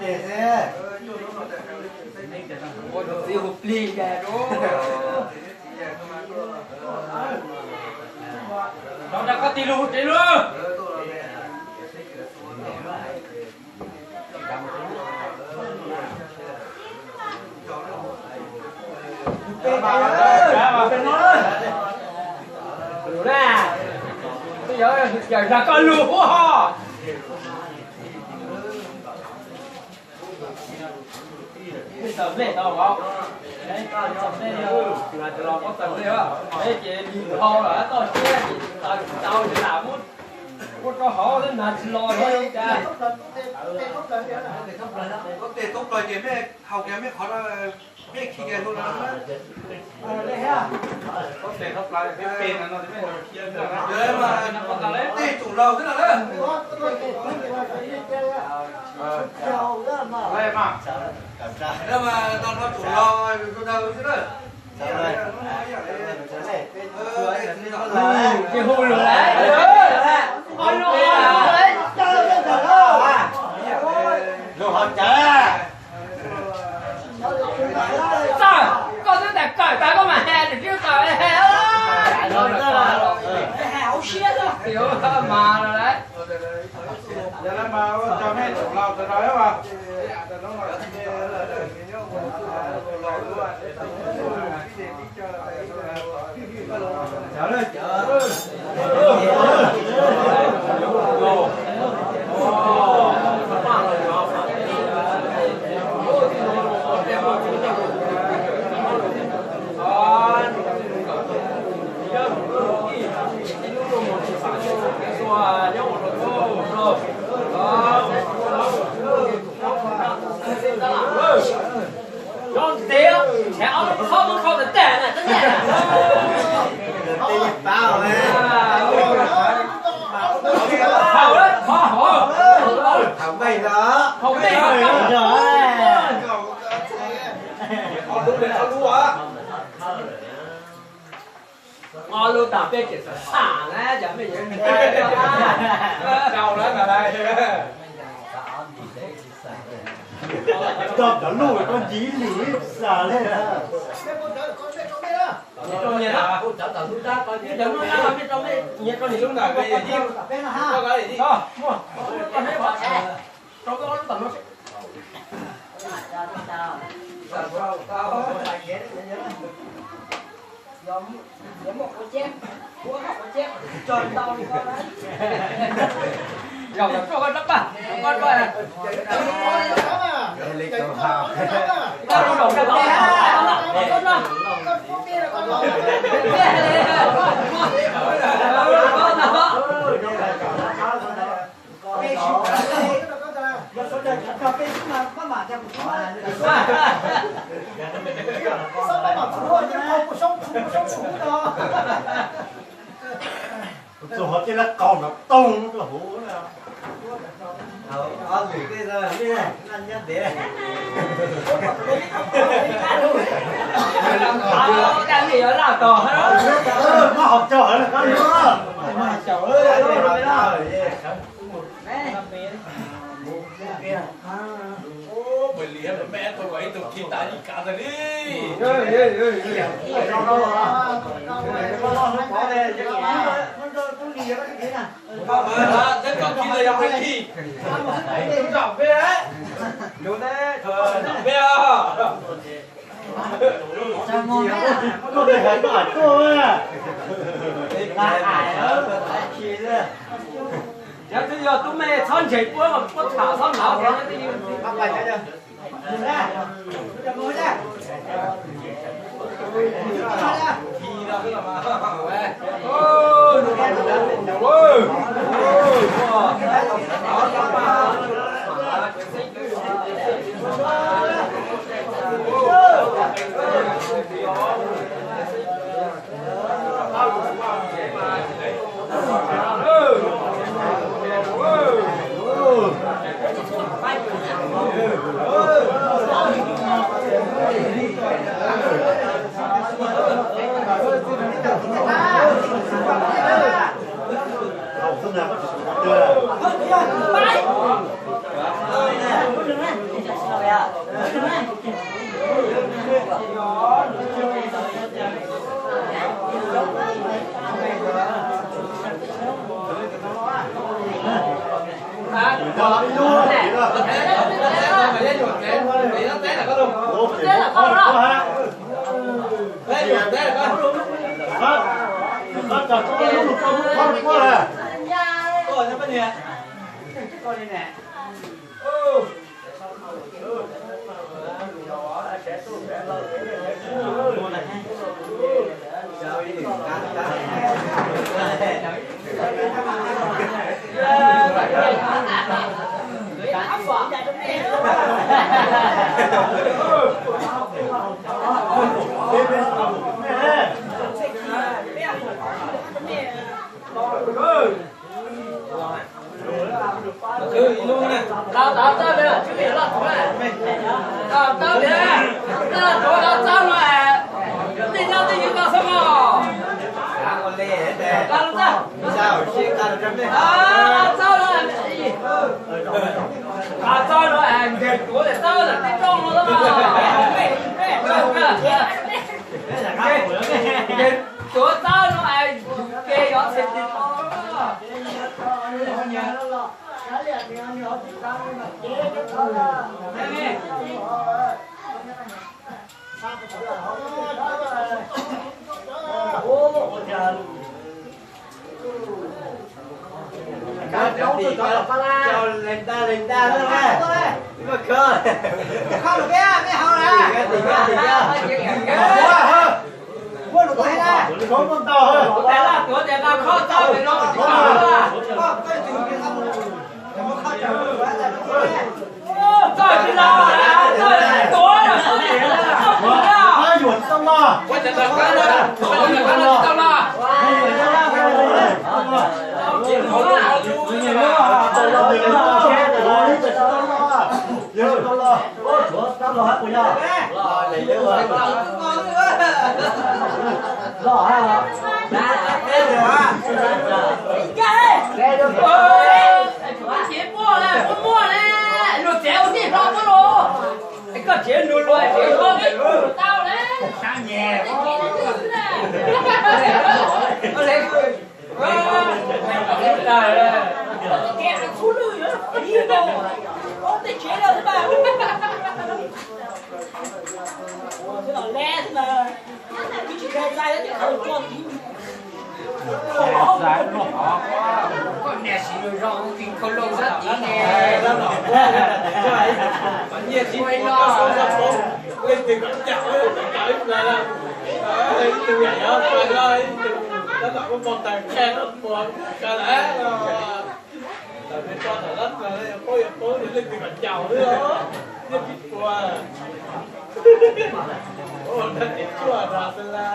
để thế ôi gì hộp ly kìa đó nó đã có tiền luôn tiền luôn đủ nè bây giờ ra con lúa ho tầm lên tao không đấy tao tầm lên đi là lo có tầm lên á đấy chị nhìn ho rồi tao chết tao đi làm muốn có họ đến là lo thôi cha có tiền tốt rồi chị mấy học em mấy khó đó mấy khi kia luôn đó đây ha có tiền tốt lại cái tiền nó thì mấy kia rồi mà tiền chủ lâu thế nào đấy đây mà đó mà tao nó chủ lâu đâu chứ đó cái hù lửa đấy ôi nó rồi họ trả sao con sẽ đẹp cởi ta có mà hè được chứ cởi hè rồi hè ấu xiết đó kiểu mà rồi đấy giờ nó mà cho mấy chủ lâu từ đó mà chở lên không được tiền này, tất nhiên. tiền bao nè. Hầu đấy, hầu. Không mày đó. Không mày rồi. Alo tạm biệt chỉ xả đấy, chẳng bị gì. Đâu đó là đây. Đập nó lùi con dí lì xả lên à. Trong nhà đó, trong chúng ta coi cái giống nó ra bên trong đây, nhiệt con thì lúc nào cái gì? Bên là ha. Có cái gì? Mua. Con thấy bạn. Trong cái tầm nó. Giống một con chép, của một con chép, tròn tao đi con đấy. Rồi cho con đắp à, con coi này. Lịch cầu hào. Tao đổ cái đó. Con nào? Rồi cái là còn nó tung cái hú nào. Ăn cái rồi đi này, ăn nhất để. Đang gì ở là cò đó. Nó học trò là con nữa. Mà trời ơi, rồi đó. Bởi lý là mẹ tôi vậy tôi khi ta đi cả rồi đi. Rất con khi là cái gì? Tôi đọc về đấy. Đúng đấy, đọc về à. Sao ngon đấy à? Con này phải bảo cô à. Dạ bây giờ tụi mày thân chỉ bữa mà có thả thân nào thế thì Bắt bài cái chưa? Nhìn ra. Cho ngồi ra. Khi đó là mà. ôi đồ ơi Không, không nào. Chưa. lên ta nữa nè mà cơ không được kia cái hậu nè mua được cái này không con tàu hơnแต่ละตัวแต่ละข้อเจ้าเป็นรถที่สามว่าเจ้าที่เราอ่ะเจ้าตัวน่ะตัวนี้ล่ะเจ้าตัวน่ะ ถ้าหยวนต้องรอ ว่าจะแบบนั้นเลยว่าจะแบบนั้นเจ้าล่ะ ให้หยวนต้องรอให้หยวนต้องรอ เจ้าตัวน่ะ ต้องรอต้องรอเยอะต้องรอต้องรอให้กูย่ารอเลยเยอะเลยรอให้เหรอได้ได้เลยวะได้ด้วย钱没了，不没了，有钱我地方不落，那个钱路落，钱我给不到嘞。啥年？我来，给俺出路有屁用？我得钱了是吧？我这老赖子呢，你去开斋的，你看我装逼。con nhà xí rồi rong kinh con lâu rất tí nè vẫn nhiệt thì quay lo lên từ quán chảo tới là từ nhảy đó rồi ơi nó gọi con bò tàng khe nó bò cả lẽ tại bên con ở đất mà cố để lên từ quán chảo nữa đó nhất ít qua ôi đất ít chua ra là